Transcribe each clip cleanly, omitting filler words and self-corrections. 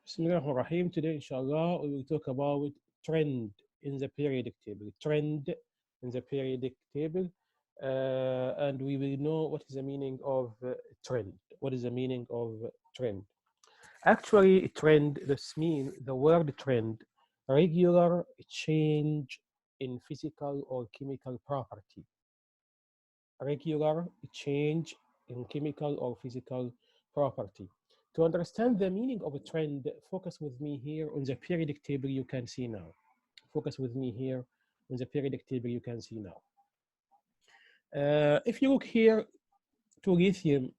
Bismillahirrahmanirrahim. Today, inshallah, we will talk about trend in the periodic table. Trend in the periodic table. And we will know what is the meaning of trend. What is the meaning of trend? Actually, trend, this means the word trend, regular change in physical or chemical property. Regular change in chemical or physical property. To understand the meaning of a trend, focus with me here on the periodic table you can see now. Focus with me here on the periodic table you can see now. If you look here to lithium,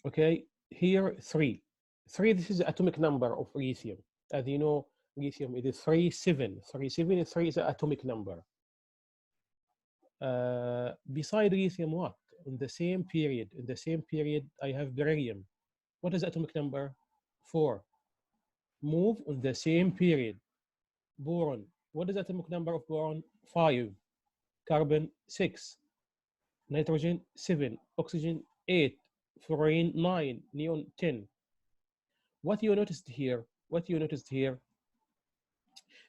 okay, here three. Three, this is the atomic number of lithium. As you know, lithium it is 37. 37 is three is the atomic number. Beside lithium, what? In the same period, I have beryllium. What is the atomic number? 4. Move on the same period. Boron. What is the atomic number of boron? 5. Carbon, 6. Nitrogen, 7. Oxygen, 8. Fluorine, 9. Neon, 10. What you noticed here? What you noticed here?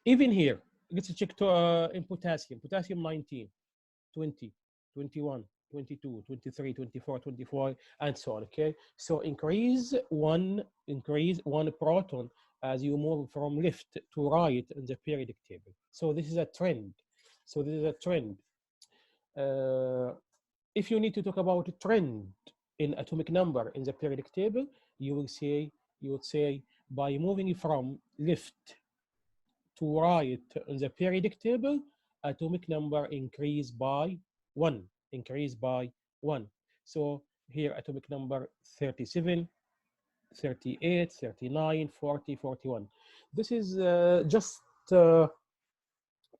Even here, let's check to, in potassium. Potassium, 19. 20, 21, 22, 23, 24, 24, and so on. Okay, so increase one proton as you move from left to right in the periodic table. So this is a trend. So this is a trend. Uh, if you need to talk about a trend in atomic number in the periodic table, you would say by moving from left to right in the periodic table, atomic number increase by 1, increase by 1. So here atomic number 37, 38, 39, 40, 41. This is just uh,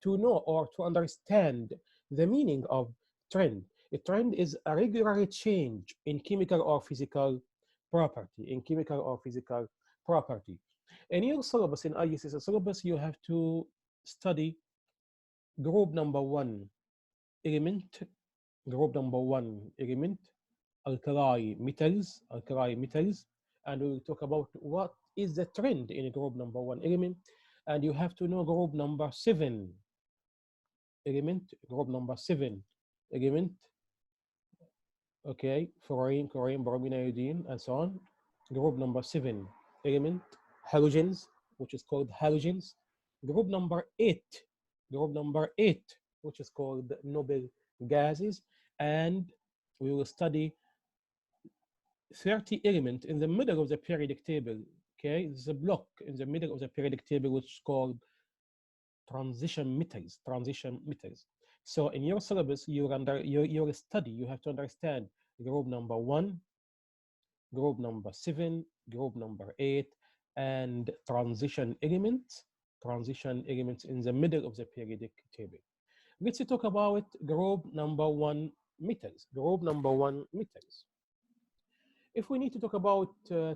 to know or to understand the meaning of trend. A trend is a regular change in chemical or physical property, in chemical or physical property. In your syllabus, in IECC syllabus, you have to study group number one element, group number one element, alkali metals, and we will talk about what is the trend in group number one element. And you have to know group number seven element, group number seven element, okay, fluorine, chlorine, bromine, iodine, and so on. Group number seven element, halogens, which is called halogens. Group number eight, group number eight, which is called noble gases. And we will study 30 element in the middle of the periodic table. Okay, there's a block in the middle of the periodic table which is called transition metals. Transition metals. So in your syllabus, your study, you have to understand group number one, group number seven, group number eight, and transition elements in the middle of the periodic table. Let's talk about group number one metals. Group number one metals. If we need to talk about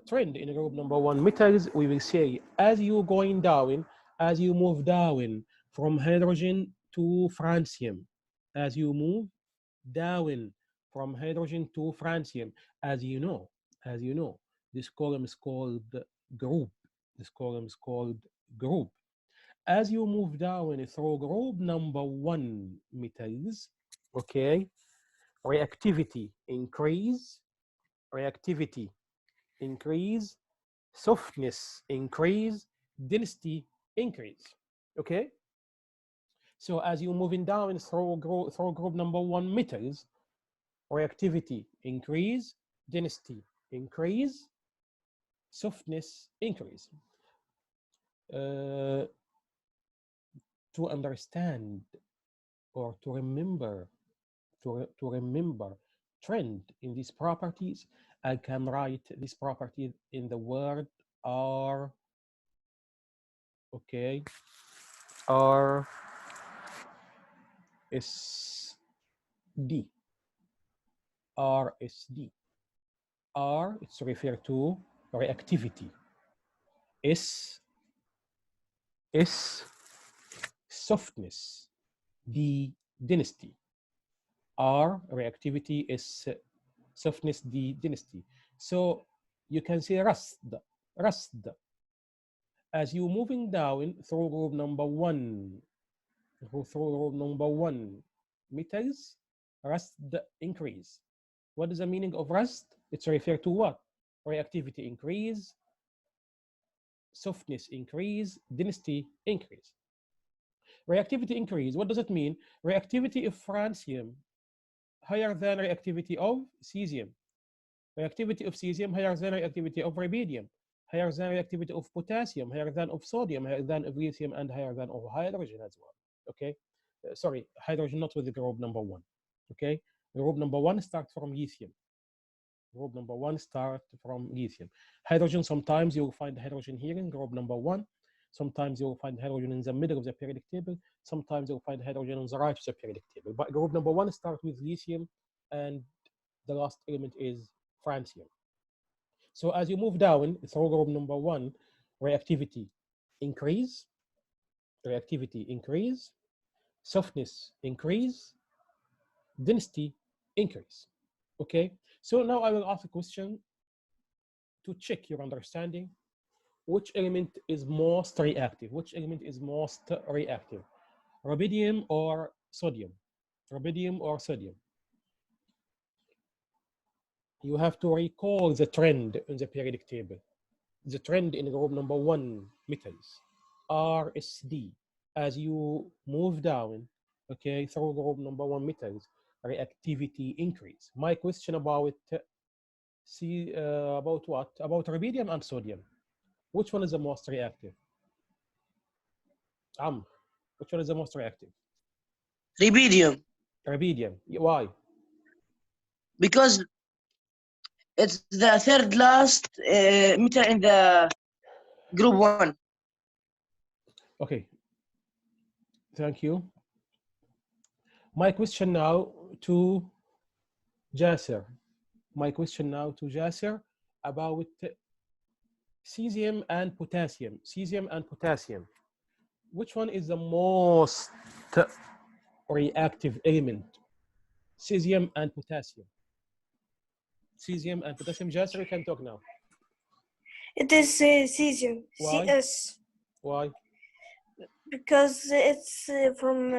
trend in group number one metals, we will say as you going down, as you move down from hydrogen to francium, as you move down from hydrogen to francium, as you know, as you know, this column is called group. This column is called group. As you move down through group number one metals, okay, reactivity increase, reactivity increase, softness increase, density increase. Okay. So as you're moving down through group number one metals, reactivity increase, density increase, softness increase. Uh, to understand or to remember, to remember trend in these properties, I can write this property in the word R, okay, R S D, R S D. R, it's referred to reactivity. S, S, softness. D, density. R, reactivity. S, softness. D, density. So you can say rust, rust. As you're moving down through group number one, metals, rust increase. What is the meaning of rust? It's referred to what? Reactivity increase, softness increase, density increase. Reactivity increase, what does it mean? Reactivity of francium higher than reactivity of cesium. Reactivity of cesium higher than reactivity of rubidium, higher than reactivity of potassium, higher than of sodium, higher than of lithium, and higher than of hydrogen as well. Okay, sorry, hydrogen not with the group number one. Okay, group number one starts from lithium. Group number one start from lithium. Hydrogen, sometimes you'll find hydrogen here in group number one. Sometimes you'll find hydrogen in the middle of the periodic table. Sometimes you'll find hydrogen on the right of the periodic table. But group number one starts with lithium, and the last element is francium. So as you move down through group number one, reactivity increase, softness increase, density increase. Okay, so now I will ask a question to check your understanding. Which element is most reactive? Which element is most reactive? Rubidium or sodium? Rubidium or sodium? You have to recall the trend in the periodic table. The trend in group number one, metals, RSD. As you move down, okay, through group number one metals, reactivity increase. My question about about what? About rubidium and sodium. Which one is the most reactive? Which one is the most reactive? Rubidium, Rubidium. Why? because it's the third last metal in the group 1. Okay. Thank you. My question now to Jasser. About cesium and potassium. Cesium and potassium. Which one is the most reactive element? Cesium and potassium. Cesium and potassium. Jasser, you can talk now. It is cesium. Why? CS. Why? Because it's from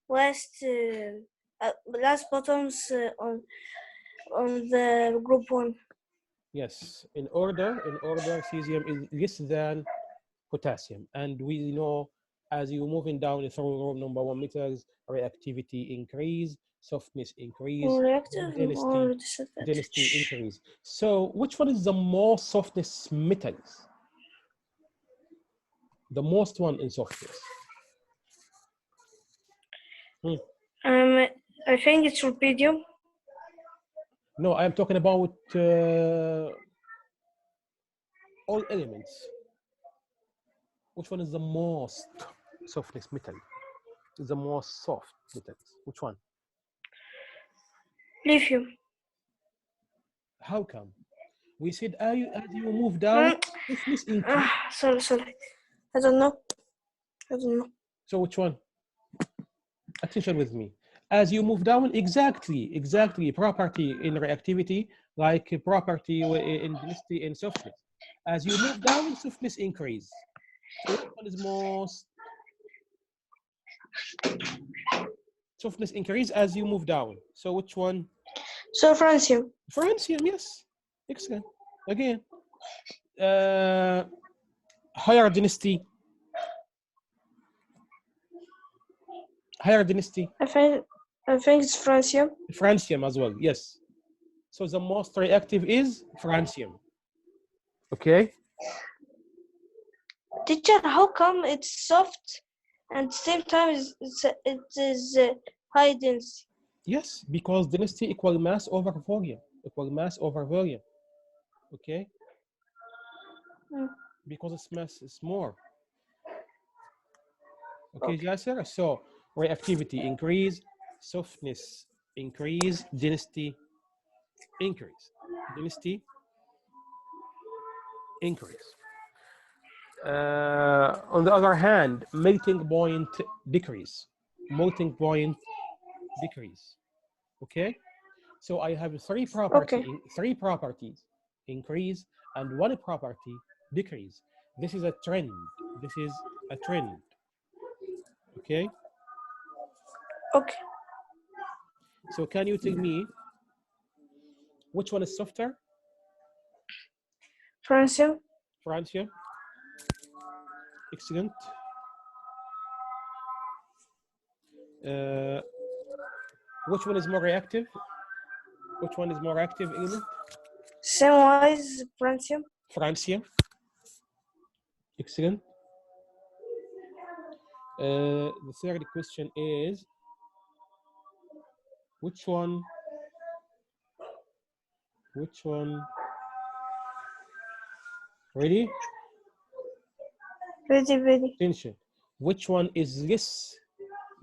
last bottoms on the group one. Yes. In order, cesium is less than potassium, and we know as you're moving down through group number one metals, reactivity increase, softness increase, Reactive or density disadvantage? increase. So which one is the most softness metals? The most one in softness. I think it's rubidium. No, I am talking about all elements. Which one is the most softness metal? The most soft metals. Which one? Lithium. How come? We said as you move down, softness increase. Sorry. I don't know. So which one? Attention with me. As you move down, exactly, property in reactivity, like property in density and softness. As you move down, softness increase. So which one is most softness increase as you move down? So which one? So francium. Francium, yes. Excellent. Again, higher density. I think it's francium. Francium as well, yes. So the most reactive is francium. Okay. Teacher, how come it's soft and at the same time it is high density? Yes, because density equal mass over volume. Okay. Because its mass is more. Okay, Jasser. So reactivity increase, softness increase, density increase. On the other hand, melting point decrease. Okay. So I have three properties: increase, and one property decrease. This is a trend. This is a trend. Okay. Okay. So can you tell me which one is softer? Francium. Francia. Excellent. Which one is more reactive? Which one is more active element? Samewise francium. Francia. Excellent. The third question is, which one? Ready? Ready. Attention. Which one is less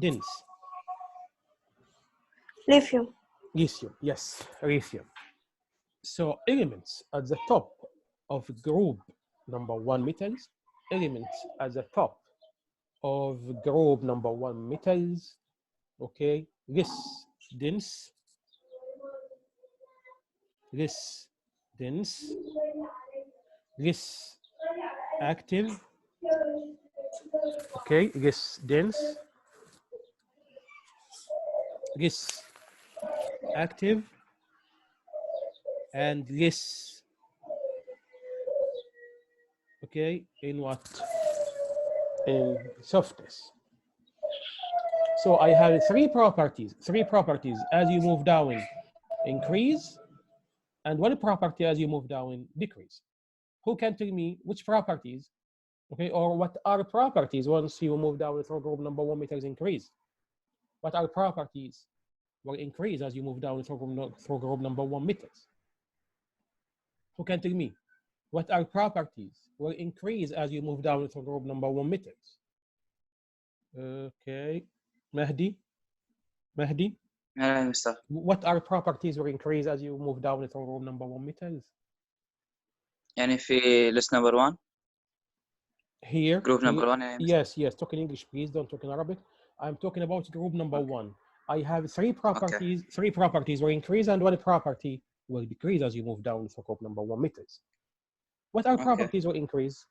dense? Lithium. Lithium. Yes, lithium. So elements at the top of group number 1 metals, elements at the top of group number 1 metals, okay, less dense, less active, okay, less dense, less active, and less, okay, in what? In softness. So I have three properties as you move down increase, and one property as you move down decrease. Who can tell me which properties, okay, or what are properties once you move down through group number 1 metals increase? What are properties will increase as you move down through group number 1 metals? Who can tell me what are properties will increase as you move down through group number 1 metals? Okay, Mahdi. Yeah, Mr. What are properties will increase as you move down through group number 1 metals? يعني في list number 1 Here. group number 1 يعني Yes, talk in English, please. Don't talk in Arabic. I'm talking about group number 1. I have three properties. Okay. Three properties will increase and one property will decrease as you move down through group number 1 metals. What are properties will increase?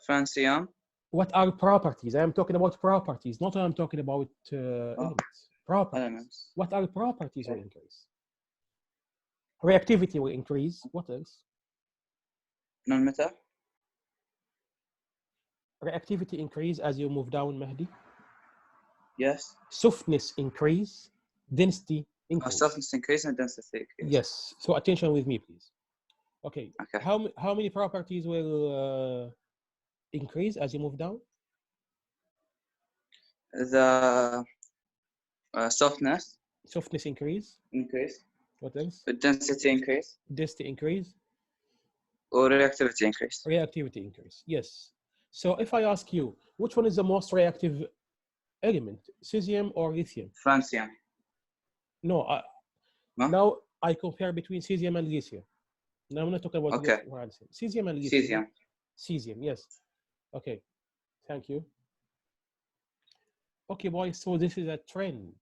francium. What are properties? I am talking about properties, not I'm talking about elements. Properties. Elements. What are properties will Okay. increase? Reactivity will increase. What else? Non-metal. Reactivity increase as you move down, Mahdi. Yes. Softness increase. Density increase. Softness increase and density increase. Yes. So attention with me, please. Okay. Okay. How many properties will increase as you move down? The softness. Softness increase. What else? The density increase. Density increase. Or reactivity increase. Reactivity increase. Yes. So if I ask you, which one is the most reactive element, cesium or lithium? Francium. No. Huh? Now I compare between cesium and lithium. Now I'm not talking about Okay. cesium and lithium. Cesium. Cesium, yes. Okay. Thank you. Okay, boys. So this is a trend.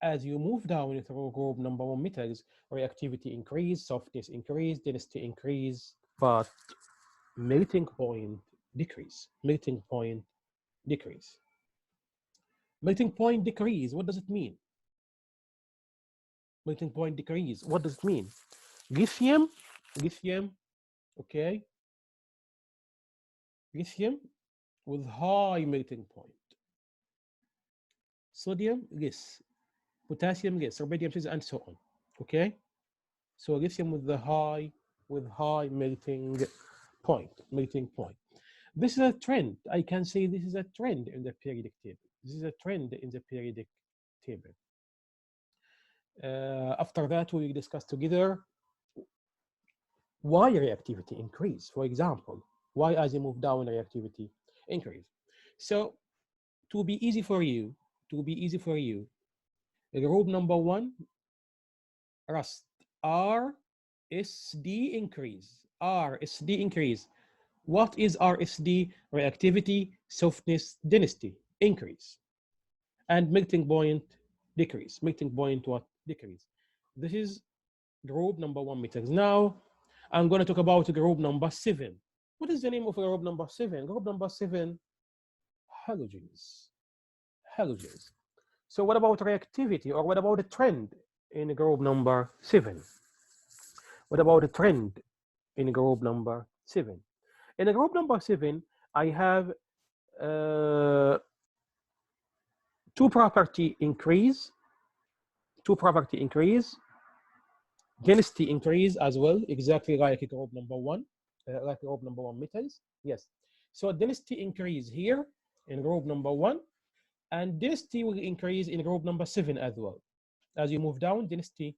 As you move down through group number 1 metals, reactivity increase, softness increase, density increase, but melting point decrease. Melting point decrease. What does it mean? Melting point decrease. What does it mean? Lithium, okay. Lithium with high melting point. Sodium, less. Potassium, less. Rubidium, and so on. Okay. So lithium with high melting point. This is a trend. I can say this is a trend in the periodic table. After that, we will discuss together why reactivity increase. For example, why as you move down reactivity increase. So to be easy for you, group number 1, rust, RSD increase. What is RSD? Reactivity, softness, density increase, and melting point decrease. Melting point what? Decrease. This is Group number 1 metals. Now, I'm going to talk about group number 7. What is the name of group number 7? Group number 7, halogens. Halogens. So what about reactivity, or what about the trend in group number 7? What about the trend in group number 7? In group number 7, I have two property increase, density increase as well, exactly like group number 1, like group number 1 metals. Yes. So density increase here in group number 1, and density will increase in group number 7 as well. As you move down, density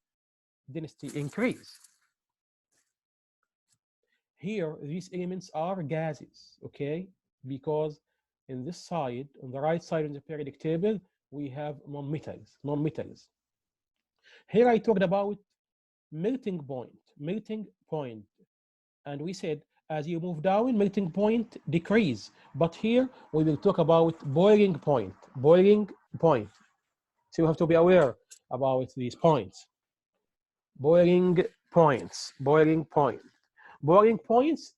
increase. Here, these elements are gases, okay? Because in this side, on the right side of the periodic table, we have non-metals. Here I talked about melting point, and we said as you move down, melting point decrease. But here we will talk about boiling point. So you have to be aware about these points. Boiling points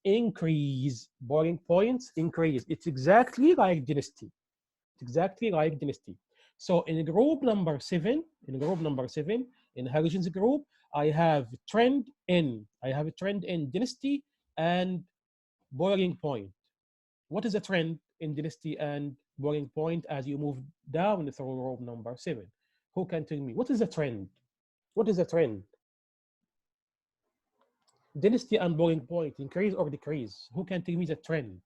increase. It's exactly like density. So in group number 7, in halogens group, I have trend in density and boiling point. What is the trend in density and boiling point as you move down through group number 7? Who can tell me what is the trend? What is the trend? Density and boiling point, increase or decrease? Who can tell me the trend?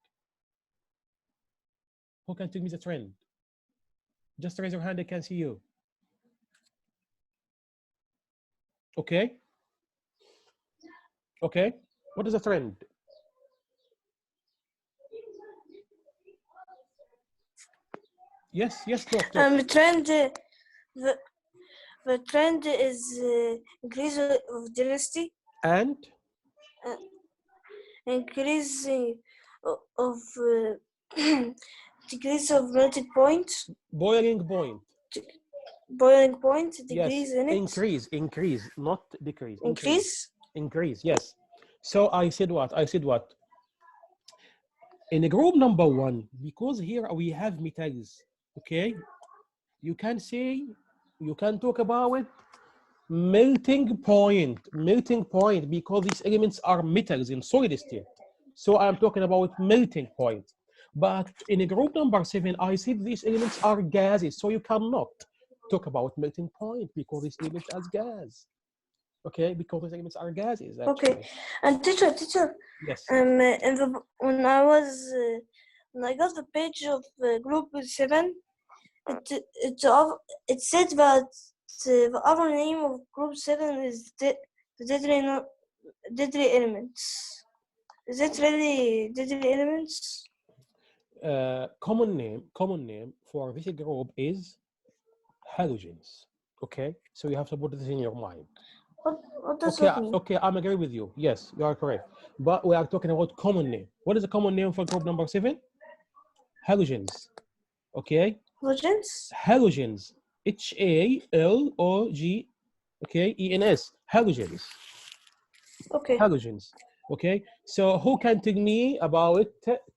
Who can tell me the trend? Just raise your hand, I can see you. Okay. Okay. What is the trend? Yes, doctor. The trend is increase of density And increase of decrease of melting point. Boiling point. Decrease in it. Increase, not decrease. Increase, yes. So I said what? In a group number 1, because here we have metals, okay? You can talk about melting point, because these elements are metals in solid state. So I'm talking about melting point. But in a group number 7, I said these elements are gases, so you cannot talk about melting point because these elements are gas. Okay, because these elements are gases. Actually. Okay, and teacher. Yes. When I got the page of group 7, it said that the other name of group 7 is the deadly elements. Is it really deadly elements? Common name for this group is halogens. Okay, so you have to put this in your mind. What does that mean? Okay, I'm agree with you. Yes, you are correct. But we are talking about common name. What is the common name for group number 7? Halogens. Okay. Halogens. H-A-L-O-G. Okay, E-N-S. Halogens. Okay. Halogens. Okay. So who can tell me about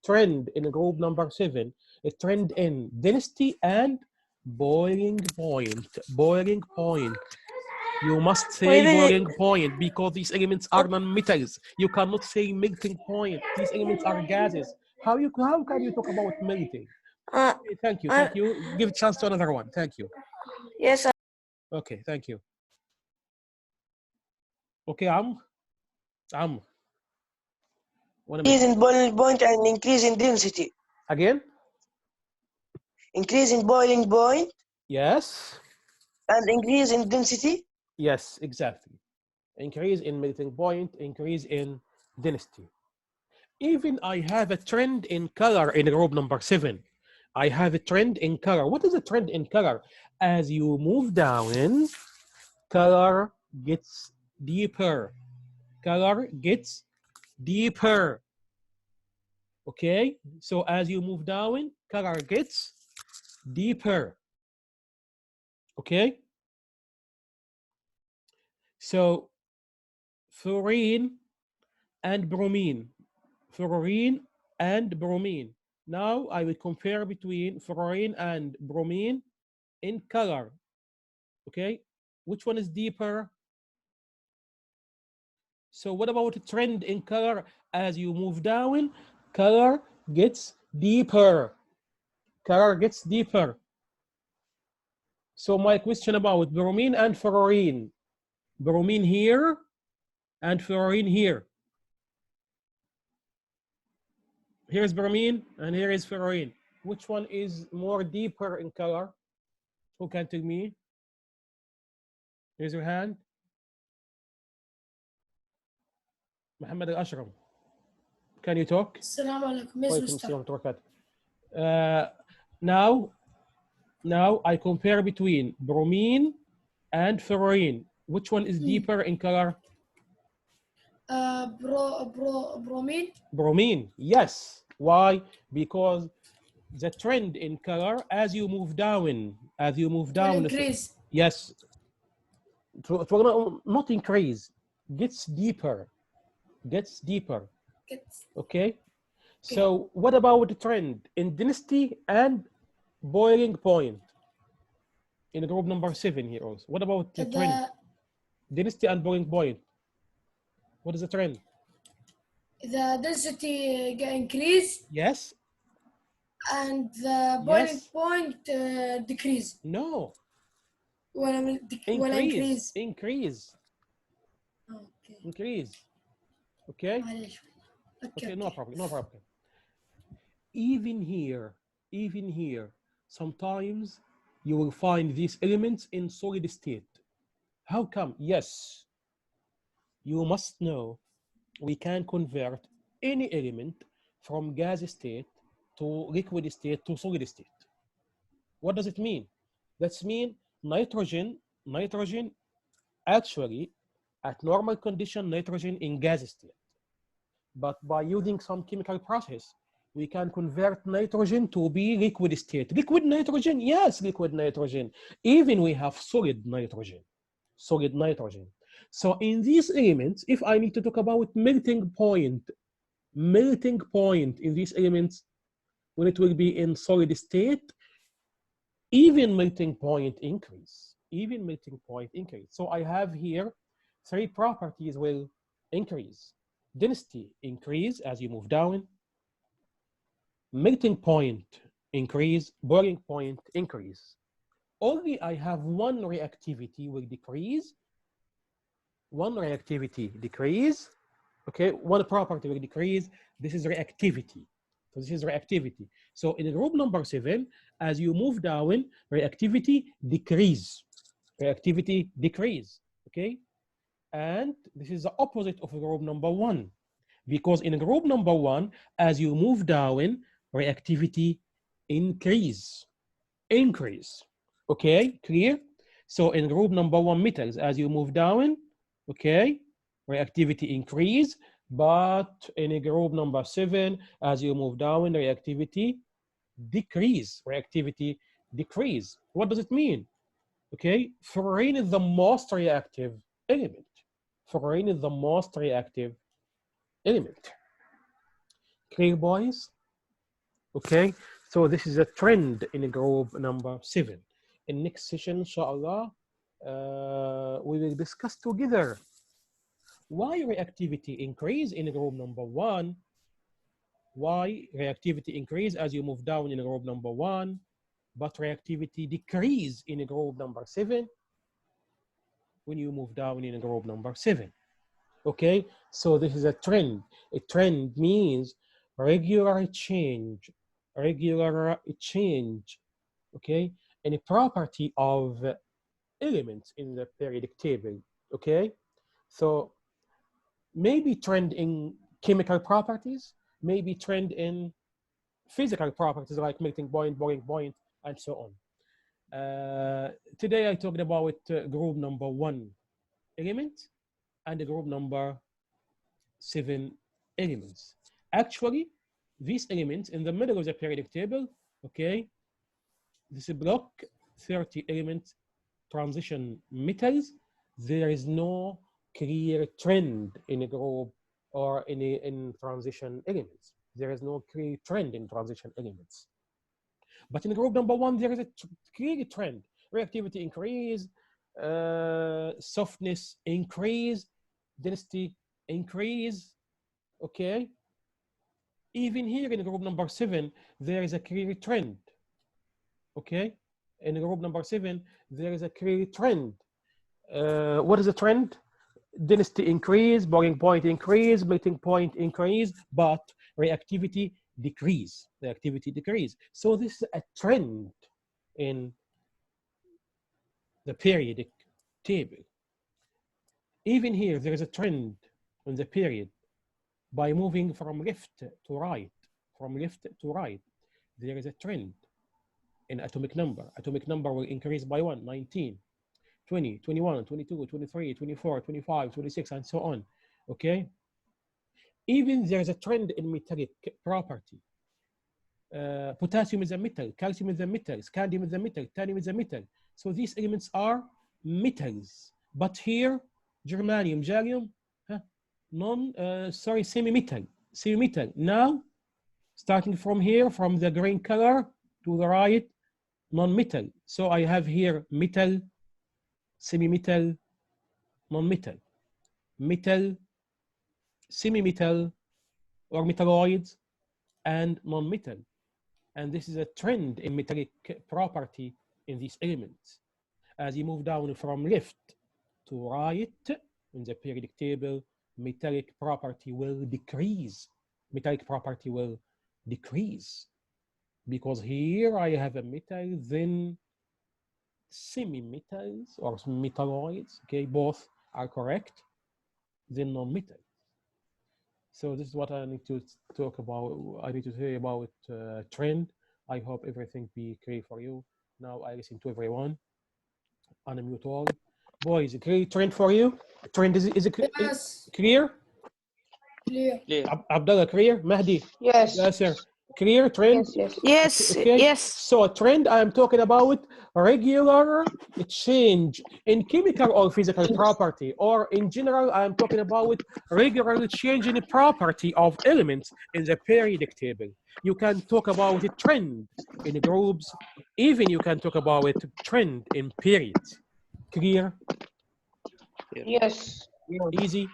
trend in group number 7? A trend in density and boiling point. You must say boiling point because these elements are non-metals. You cannot say melting point. These elements are gases. How can you talk about melting? Okay, thank you. Give a chance to another one. Thank you. Yes. Okay, thank you. Okay, Am. Increase in boiling point and increase in density. Again? Increase in boiling point. Yes. And increase in density. Yes, exactly. Increase in melting point, increase in density. Even I have a trend in color in group number 7. I have a trend in color. What is a trend in color? As you move down, color gets deeper. Okay, so as you move down, color gets deeper. Okay, so fluorine and bromine. Fluorine and bromine. Now I will compare between fluorine and bromine in color. Okay, which one is deeper? So what about the trend in color? As you move down, color gets deeper. Color gets deeper. So my question about bromine and fluorine. Bromine here and fluorine here. Here's bromine and here is fluorine. Which one is more deeper in color? Who can tell me? Raise your hand. Muhammad Al-Ashram. Can you talk? السلام عليكم. Yes, Walaikum Mr. assalam wa rahmatullah. Now I compare between bromine and fluorine. Which one is deeper in color? bromine. Bromine, yes. Why? Because the trend in color as you move down, Will increase. yes, it will not increase, gets deeper. Okay. So what about the trend in density and boiling point in group number 7 here also? What about the trend? Density and boiling point. What is the trend? The density increase Yes. and the boiling Yes. point decrease. No. Will increase. Increase. Okay. Increase. Okay. Okay. No problem. Even here, sometimes you will find these elements in solid state. How come? Yes. You must know we can convert any element from gas state to liquid state to solid state. What does it mean? That's mean nitrogen actually at normal condition, nitrogen in gas state. But by using some chemical process, we can convert nitrogen to be liquid state. Liquid nitrogen, yes, liquid nitrogen. Even we have solid nitrogen. So in these elements, if I need to talk about melting point in these elements, when it will be in solid state, even melting point increase. So I have here 3 properties will increase. Density increase as you move down, melting point increase, boiling point increase. Only I have one reactivity will decrease. Okay, one property will decrease. This is reactivity. So in group number 7, as you move down, reactivity decrease. Okay? And this is the opposite of group number 1. Because in group number 1, as you move down, reactivity increase. Okay, clear? So in group number 1 metals, as you move down, okay, reactivity increase. But in a group number 7, as you move down, reactivity decrease. What does it mean? Okay, fluorine is the most reactive element. Clear, boys? Okay, so this is a trend in group number 7. In next session, inshallah, we will discuss together why reactivity increase in group number 1, why reactivity increase as you move down in group number 1, but reactivity decrease in group number 7 when you move down in group number 7. Okay, so this is a trend. A trend means regular change, okay, in a property of elements in the periodic table, okay? So maybe trend in chemical properties, maybe trend in physical properties like melting point, boiling point, and so on. Today I talked about group number 1 element and the group number 7 elements. Actually, these elements in the middle of the periodic table, okay, this block 30 element transition metals, there is no clear trend in a group or in transition elements. There is no clear trend in transition elements. But in group number 1, there is a clear trend. Reactivity increase, softness increase, density increase. Okay. Even here in group number 7, there is a clear trend. Okay. In group number 7, there is a clear trend. What is the trend? Density increase, boiling point increase, melting point increase, but reactivity decrease. Reactivity decrease. So this is a trend in the periodic table. Even here, there is a trend in the period by moving from left to right. From left to right, there is a trend in atomic number. Atomic number will increase by 1, 19, 20, 21, 22, 23, 24, 25, 26, and so on. Okay? Even there's a trend in metallic property. Potassium is a metal, calcium is a metal, scandium is a metal, thallium is a metal. So these elements are metals. But here, germanium, gallium, semi-metal. Semi-metal. Now, starting from here, from the green color to the right, non-metal. So I have here metal, semi-metal, non-metal, metal, semi-metal, or metalloids, and non-metal. And this is a trend in metallic property in these elements. As you move down from left to right in the periodic table, metallic property will decrease. Metallic property will decrease. Because here I have a metal, then semi-metals or metalloids, okay, both are correct, then non-metal. So this is what I need to talk about. I need to say about trend. I hope everything be clear for you. Now I listen to everyone. Unmute all. Boys, clear trend for you? Trend is it Yes. clear? Clear. Abdullah, clear? Mahdi? Yes. Yes, sir. Clear trend? Yes, yes. Yes, Okay. yes. So a trend, I am talking about regular change in chemical or physical property, or in general, I am talking about regular change in the property of elements in the periodic table. You can talk about a trend in groups, even you can talk about a trend in periods. Clear? Yes. Easy?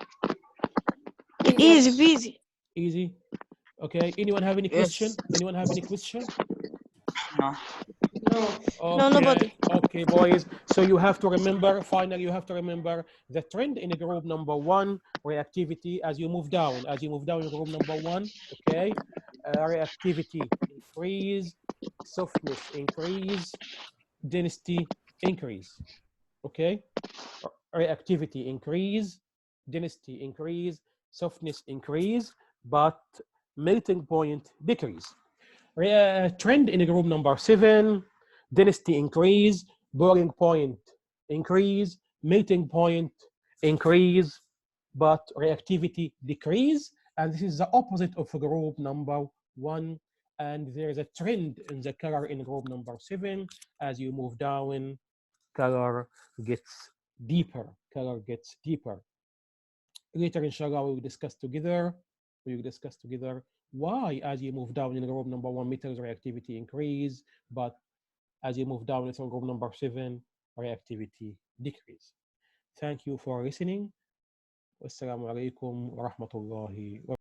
Easy peasy. Easy? Okay, anyone have any question? Anyone have any question? No. No. Okay. No, nobody. Okay, boys. So you have to remember, finally, you have to remember the trend in group number 1, reactivity, as you move down in group number 1, okay? Reactivity increase, softness increase, density increase, okay? Reactivity increase, density increase, softness increase, but melting point decrease. Trend in group number 7, density increase, boiling point increase, melting point increase, but reactivity decrease. And this is the opposite of group number 1. And there is a trend in the color in group number 7. As you move down, color gets deeper. Color gets deeper. Later, inshallah, we will discuss together. Why, as you move down in group number 1, metals reactivity increase, but as you move down into group number 7, reactivity decrease. Thank you for listening. Wassalamu alaikum wa rahmatullahi wa